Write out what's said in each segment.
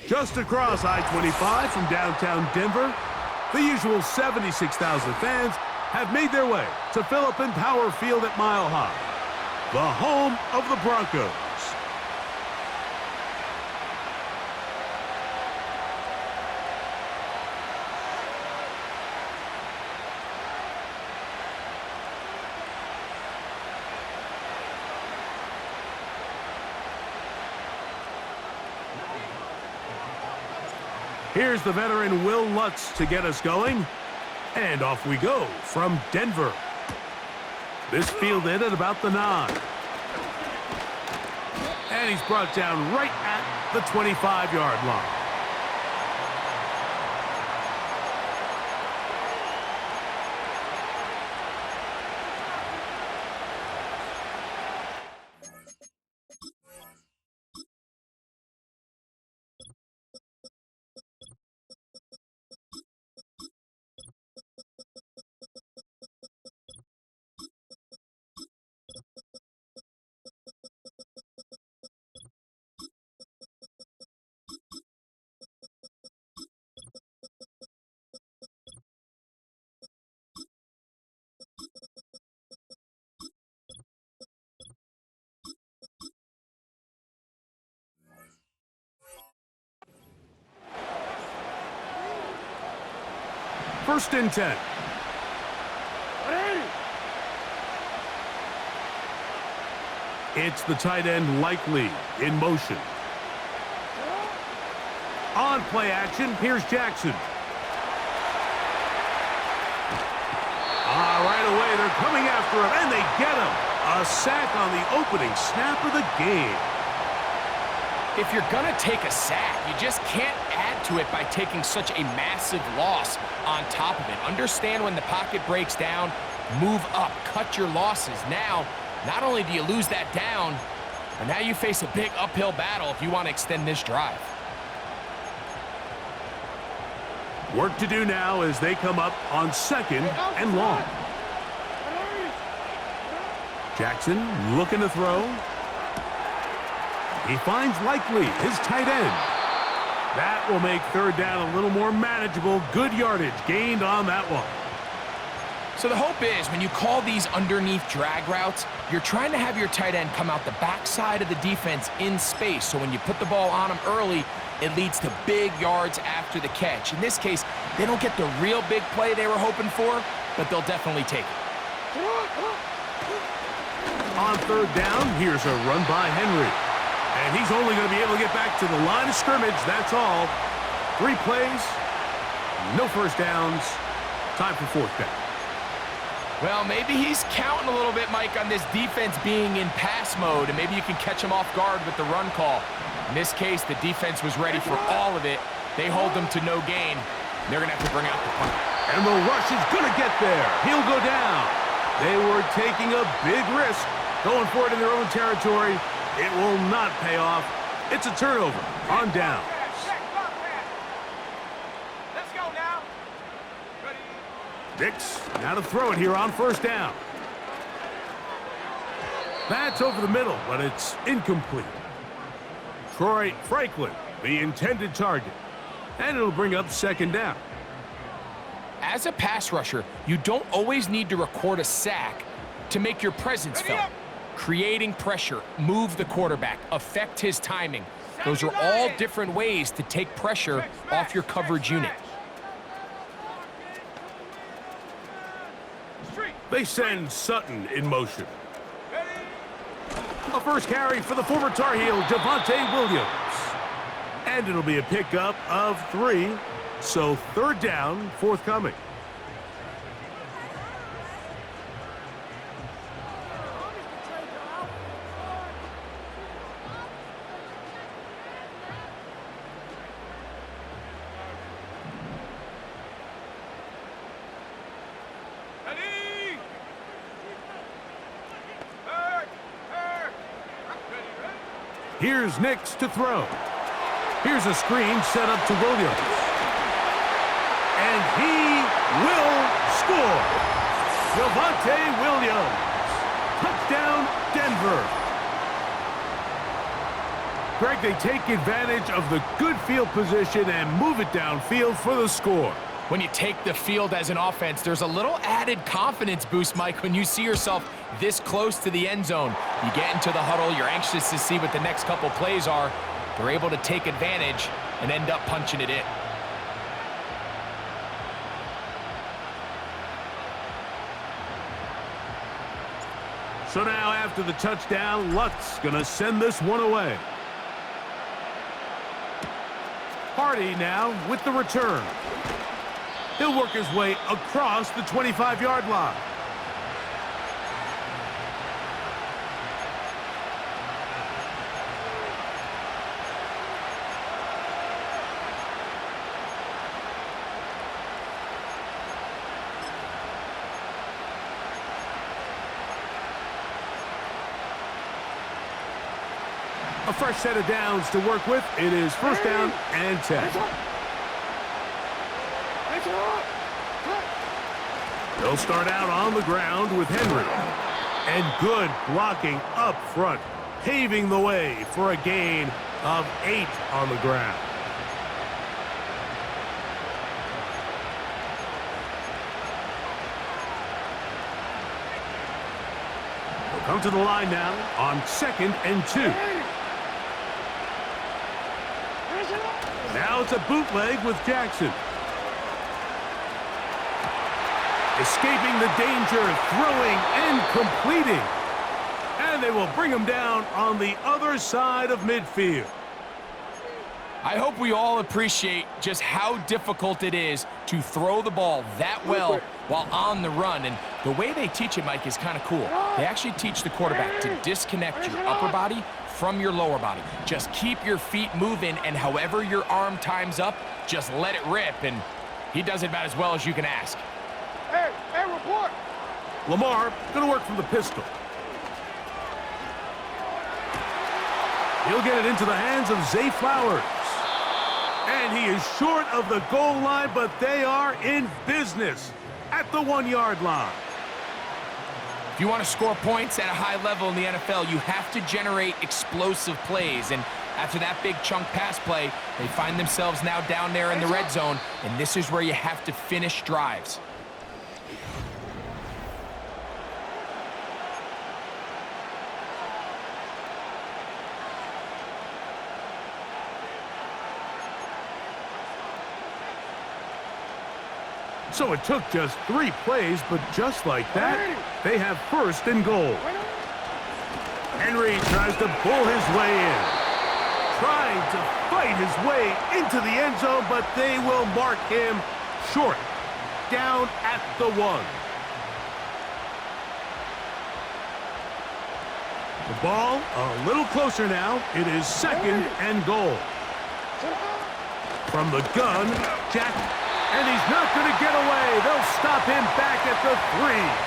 Just across I-25 from downtown Denver, the usual 76,000 fans have made their way to Phillips Power Field at Mile High, the home of the Broncos. Here's the veteran Will Lutz to get us going. And off we go from Denver. This fielded at about the 9. And he's brought down right at the 25-yard line. First and 10. It's the tight end Likely in motion. On play action, here's Jackson. Right away, they're coming after him, and they get him. A sack on the opening snap of the game. If you're going to take a sack, you just can't add to it by taking such a massive loss on top of it. Understand when the pocket breaks down, move up, cut your losses. Now, not only do you lose that down, but now you face a big uphill battle if you want to extend this drive. Work to do now as they come up on 2nd and long. Jackson looking to throw. He finds Likely, his tight end. That will make 3rd down a little more manageable. Good yardage gained on that one. So the hope is when you call these underneath drag routes, you're trying to have your tight end come out the backside of the defense in space. So when you put the ball on him early, it leads to big yards after the catch. In this case, they don't get the real big play they were hoping for, but they'll definitely take it. On 3rd down, here's a run by Henry. And he's only going to be able to get back to the line of scrimmage, that's all. 3 plays, no first downs, time for 4th down. Well, maybe he's counting a little bit, Mike, on this defense being in pass mode, and maybe you can catch him off guard with the run call. In this case, the defense was ready for all of it. They hold them to no gain. They're going to have to bring out the punt. And the rush is going to get there. He'll go down. They were taking a big risk, going for it in their own territory. It will not pay off. It's a turnover on down. Let's go now. Dix now to throw it here on 1st down. That's over the middle, but it's incomplete. Troy Franklin, the intended target. And it'll bring up 2nd down. As a pass rusher, you don't always need to record a sack to make your presence felt. Creating pressure, move the quarterback, affect his timing. Those are all different ways to take pressure off your coverage unit. They send Sutton in motion. A first carry for the former Tar Heel, Javonte Williams. And it'll be a pickup of 3, so 3rd down forthcoming. Here's Nix to throw. Here's a screen set up to Williams. And he will score. Javonte Williams. Touchdown, Denver. Greg, they take advantage of the good field position and move it downfield for the score. When you take the field as an offense, there's a little added confidence boost, Mike, when you see yourself this close to the end zone. You get into the huddle, you're anxious to see what the next couple plays are. They're able to take advantage and end up punching it in. So now after the touchdown, Luck's going to send this one away. Hardy now with the return. He'll work his way across the 25-yard line. A fresh set of downs to work with. It is first down and 10. They'll start out on the ground with Henry. And good blocking up front, paving the way for a gain of 8 on the ground. They'll come to the line now on 2nd and 2. Now it's a bootleg with Jackson. Escaping the danger, throwing and completing. And they will bring him down on the other side of midfield. I hope we all appreciate just how difficult it is to throw the ball that well while on the run. And the way they teach it, Mike, is kind of cool. They actually teach the quarterback to disconnect your upper body from your lower body. Just keep your feet moving, and however your arm times up, just let it rip. And he does it about as well as you can ask. Hey, report! Lamar going to work from the pistol. He'll get it into the hands of Zay Flowers. And he is short of the goal line, but they are in business at the 1-yard line. If you want to score points at a high level in the NFL, you have to generate explosive plays. And after that big chunk pass play, they find themselves now down there in the red zone, and this is where you have to finish drives. So it took just 3 plays, but just like that, they have 1st and goal. Henry tries to pull his way in. Trying to fight his way into the end zone, but they will mark him short. Down at the 1. The ball a little closer now. It is 2nd and goal. From the gun, Jack. And he's not going to get away. They'll stop him back at the 3.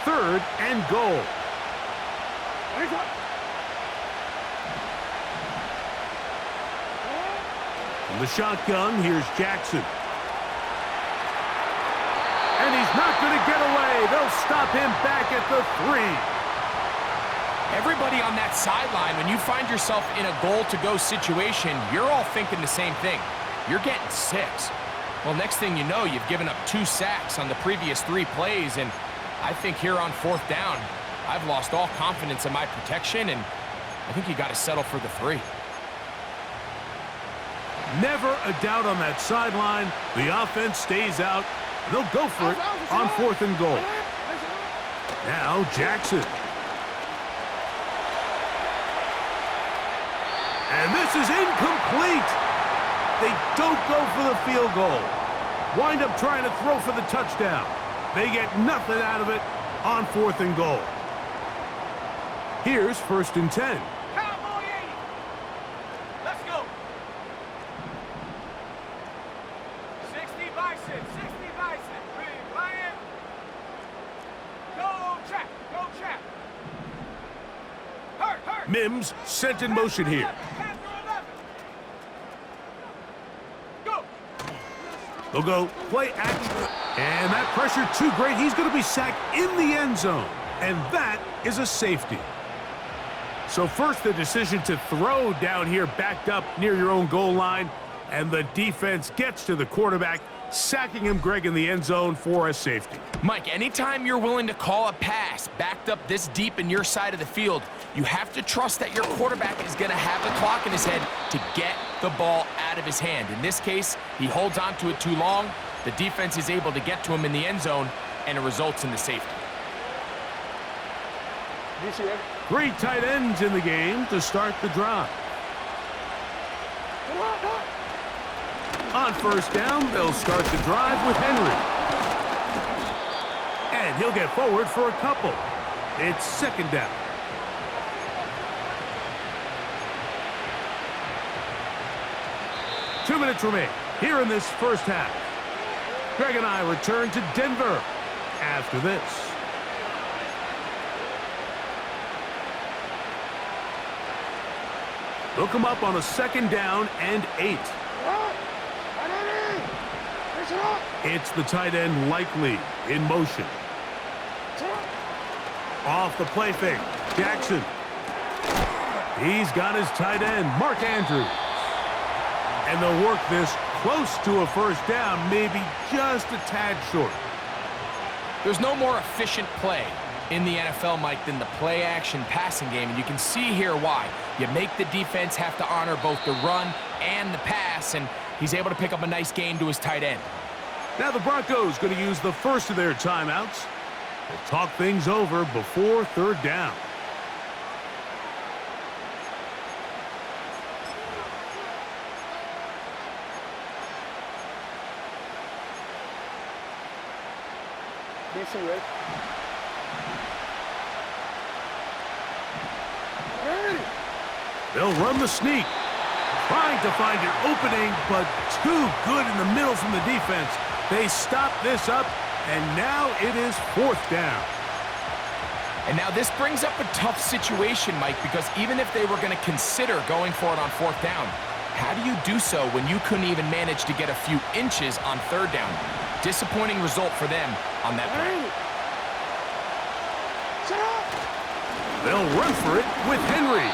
3rd and goal. From the shotgun, here's Jackson. And he's not going to get away. They'll stop him back at the 3. Everybody on that sideline, when you find yourself in a goal-to-go situation, you're all thinking the same thing. You're getting 6. Well, next thing you know, you've given up 2 sacks on the previous 3 plays, and I think here on 4th down, I've lost all confidence in my protection, and I think you got to settle for the 3. Never a doubt on that sideline. The offense stays out. They'll go for it on 4th and goal. Now Jackson. And this is incomplete. They don't go for the field goal. Wind up trying to throw for the touchdown. They get nothing out of it on 4th and goal. Here's 1st and 10. Cowboy 80. Let's go. 60 Bison, 60 Bison. Big Lion. Go trap, go trap. Hurt. Mims sent in motion here. They'll go play action. And that pressure too great. He's going to be sacked in the end zone. And that is a safety. So first the decision to throw down here backed up near your own goal line. And the defense gets to the quarterback, sacking him, Greg, in the end zone for a safety. Mike, anytime you're willing to call a pass backed up this deep in your side of the field, you have to trust that your quarterback is going to have the clock in his head to get the ball out of his hand. In this case, he holds on to it too long. The defense is able to get to him in the end zone, and it results in the safety. Three tight ends in the game to start the drive. On first down, they'll start the drive with Henry. And he'll get forward for a couple. It's second down. Two minutes remain here in this first half. Greg and I return to Denver after this. They'll come up on a second down and 8. It's the tight end Likely in motion. Off the play fake, Jackson. He's got his tight end, Mark Andrews. And they'll work this close to a first down, maybe just a tad short. There's no more efficient play in the NFL, Mike, than the play-action passing game, and you can see here why. You make the defense have to honor both the run and the pass, and he's able to pick up a nice gain to his tight end. Now the Broncos going to use the first of their timeouts. They'll talk things over before third down. They'll run the sneak. Trying to find an opening, but too good in the middle from the defense. They stop this up, and now it is fourth down. And now this brings up a tough situation, Mike, because even if they were going to consider going for it on fourth down, how do you do so when you couldn't even manage to get a few inches on third down? Disappointing result for them on that play. They'll run for it with Henry.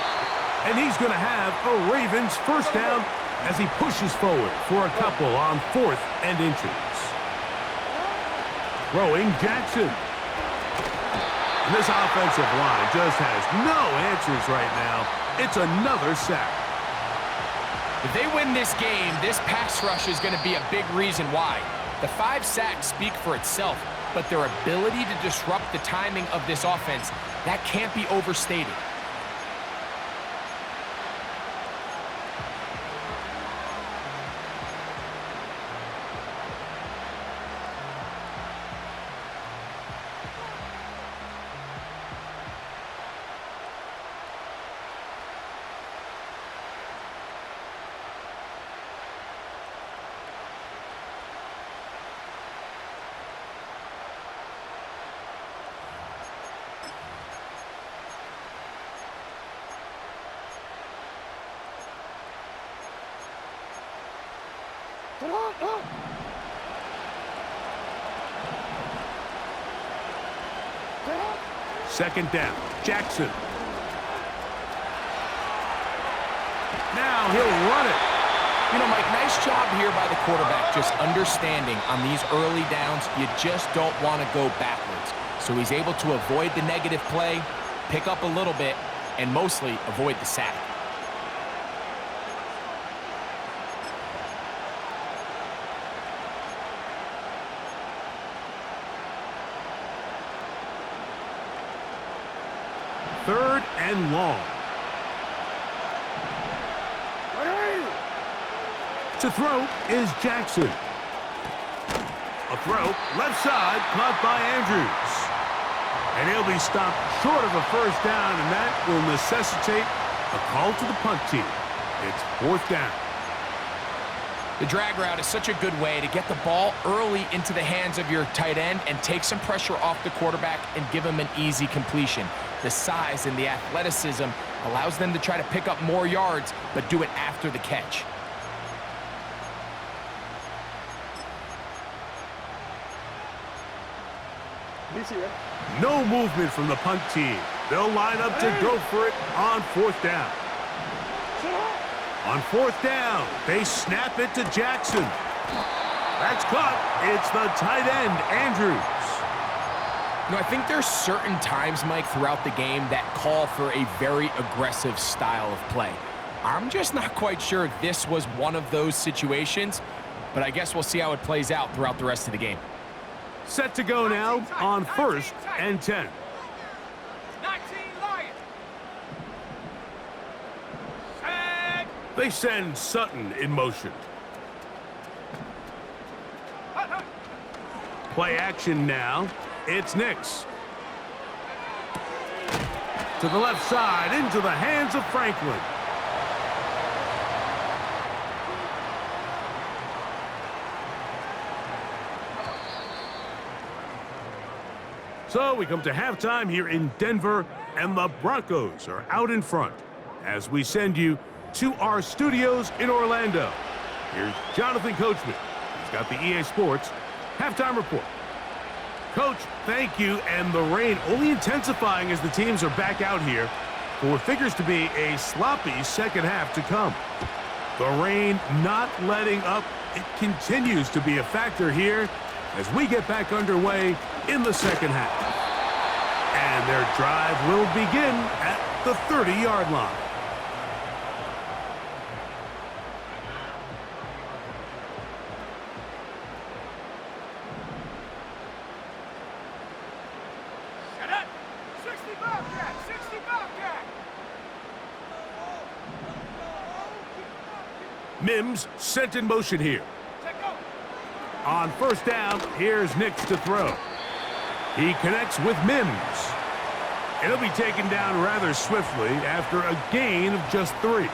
And he's going to have a Ravens first down as he pushes forward for a couple on 4th and inches. Throwing Jackson. And this offensive line just has no answers right now. It's another sack. If they win this game, this pass rush is going to be a big reason why. The 5 sacks speak for itself, but their ability to disrupt the timing of this offense, that can't be overstated. Second down, Jackson. Now he'll run it. You know, Mike, nice job here by the quarterback, just understanding on these early downs, you just don't want to go backwards. So he's able to avoid the negative play, pick up a little bit, and mostly avoid the sack. Third and long. To throw is Jackson. A throw, left side, caught by Andrews. And he'll be stopped short of a first down, and that will necessitate a call to the punt team. It's fourth down. The drag route is such a good way to get the ball early into the hands of your tight end and take some pressure off the quarterback and give him an easy completion. The size and the athleticism allows them to try to pick up more yards, but do it after the catch. No movement from the punt team. They'll line up to go for it on 4th down. On 4th down, they snap it to Jackson. That's caught. It's the tight end, Andrews. You know, I think there's certain times, Mike, throughout the game that call for a very aggressive style of play. I'm just not quite sure this was one of those situations, but I guess we'll see how it plays out throughout the rest of the game. Set to go now on 1st and 10. 19 Lions. Set. They send Sutton in motion. Play action now. It's Nix. To the left side, into the hands of Franklin. So we come to halftime here in Denver, and the Broncos are out in front as we send you to our studios in Orlando. Here's Jonathan Coachman. He's got the EA Sports halftime report. Coach, thank you, and the rain only intensifying as the teams are back out here for what figures to be a sloppy second half to come. The rain not letting up. It continues to be a factor here as we get back underway in the second half. And their drive will begin at the 30-yard line. Set up. 60 Bobcat. 60 Bobcat. Mims sent in motion here. Set go. On 1st down, here's Nix to throw. He connects with Mims. And he'll be taken down rather swiftly after a gain of just 3.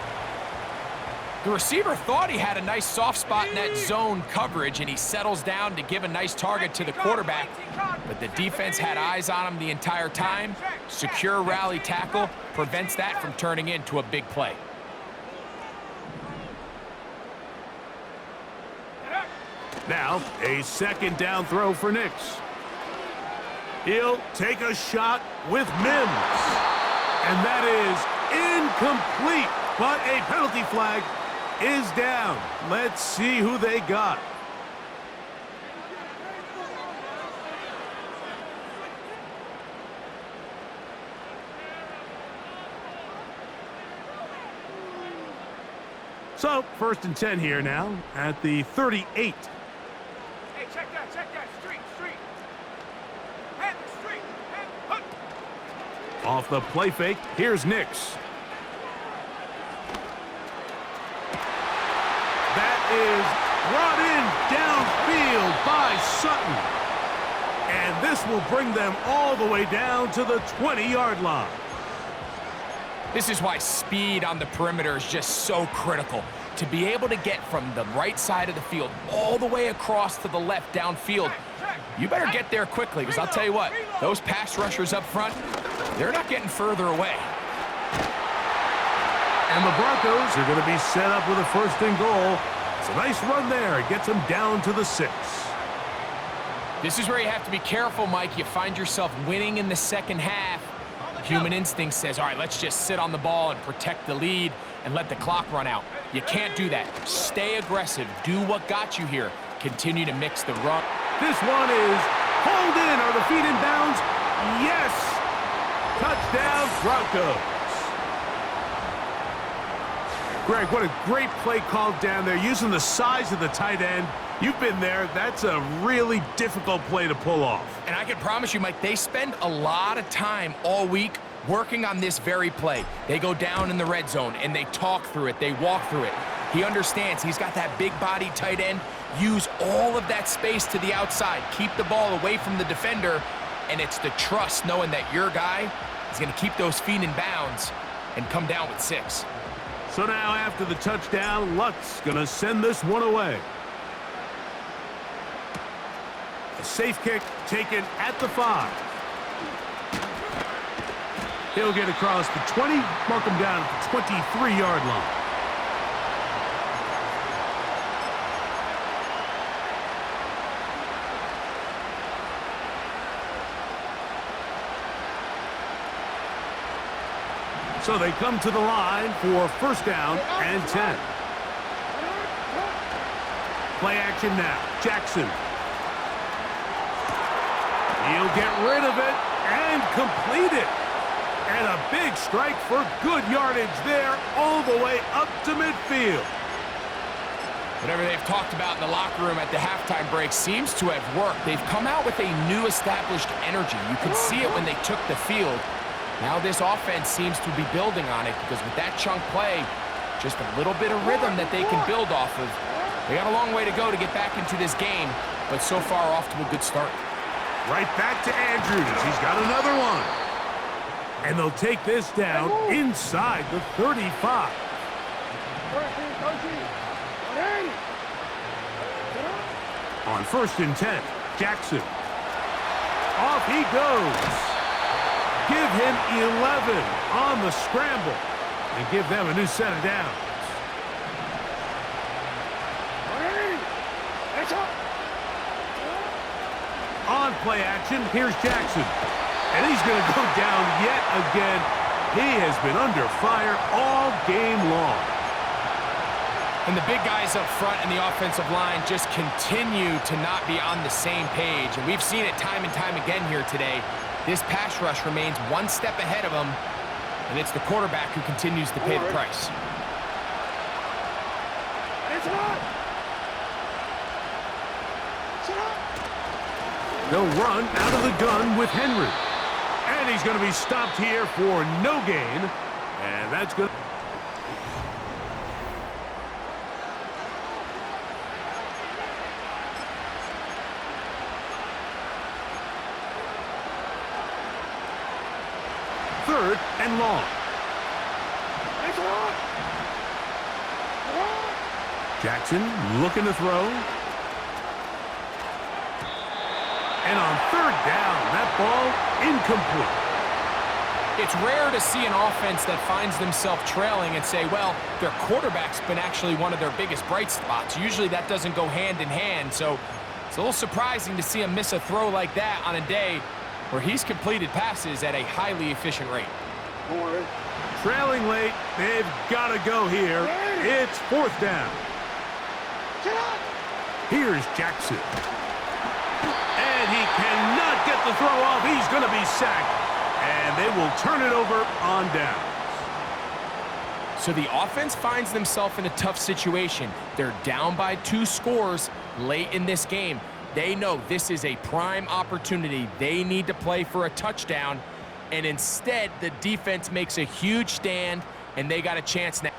The receiver thought he had a nice soft spot in that zone coverage, and he settles down to give a nice target to the quarterback. But the defense had eyes on him the entire time. Secure rally tackle prevents that from turning into a big play. Now, a 2nd down throw for Nix. He'll take a shot with Mims. And that is incomplete, but a penalty flag is down. Let's see who they got. So, 1st and 10 here now at the 38. Hey, check that. Street. Hand the street. Hand. Hook. Off the play fake, here's Nix. That is brought in downfield by Sutton. And this will bring them all the way down to the 20-yard line. This is why speed on the perimeter is just so critical. To be able to get from the right side of the field all the way across to the left downfield, you better get there quickly, because I'll tell you what, those pass rushers up front, they're not getting further away. And the Broncos are going to be set up with a 1st and goal. It's a nice run there. It gets them down to the 6. This is where you have to be careful, Mike. You find yourself winning in the second half. Human instinct says, all right, let's just sit on the ball and protect the lead and let the clock run out. You can't do that. Stay aggressive. Do what got you here. Continue to mix the run. This one is hauled in. Are the feet in bounds? Yes! Touchdown, Broncos. Greg, what a great play called down there, using the size of the tight end. You've been there. That's a really difficult play to pull off. And I can promise you, Mike, they spend a lot of time all week working on this very play. They go down in the red zone, and they talk through it. They walk through it. He understands he's got that big-bodied tight end. Use all of that space to the outside. Keep the ball away from the defender, and it's the trust knowing that your guy is going to keep those feet in bounds and come down with 6. So now after the touchdown, Luck's going to send this one away. A safe kick taken at the 5. He'll get across the 20, mark him down at the 23-yard line. So they come to the line for first down and 10. Play action now. Jackson. He'll get rid of it and complete it. And a big strike for good yardage there all the way up to midfield. Whatever they've talked about in the locker room at the halftime break seems to have worked. They've come out with a new established energy. You could see it when they took the field. Now this offense seems to be building on it because with that chunk play, just a little bit of rhythm that they can build off of. They got a long way to go to get back into this game, but so far off to a good start. Right back to Andrews. He's got another one. And they'll take this down inside the 35. On first and 10, Jackson. Off he goes. Give him 11 on the scramble and give them a new set of downs. On play action, here's Jackson. And he's going to go down yet again. He has been under fire all game long. And the big guys up front in the offensive line just continue to not be on the same page. And we've seen it time and time again here today. This pass rush remains one step ahead of them, and it's the quarterback who continues to pay the price. They'll run out of the gun with Henry. And he's going to be stopped here for no gain. And that's good. Third and long. Jackson looking to throw. And on third down, that ball incomplete. It's rare to see an offense that finds themselves trailing and say, well, their quarterback's been actually one of their biggest bright spots. Usually that doesn't go hand in hand, so it's a little surprising to see him miss a throw like that on a day where he's completed passes at a highly efficient rate. Trailing late, they've got to go here. It's fourth down. Here's Jackson. And he cannot get the throw off. He's going to be sacked. And they will turn it over on downs. So the offense finds themselves in a tough situation. They're down by 2 scores late in this game. They know this is a prime opportunity. They need to play for a touchdown. And instead, the defense makes a huge stand, and they got a chance now.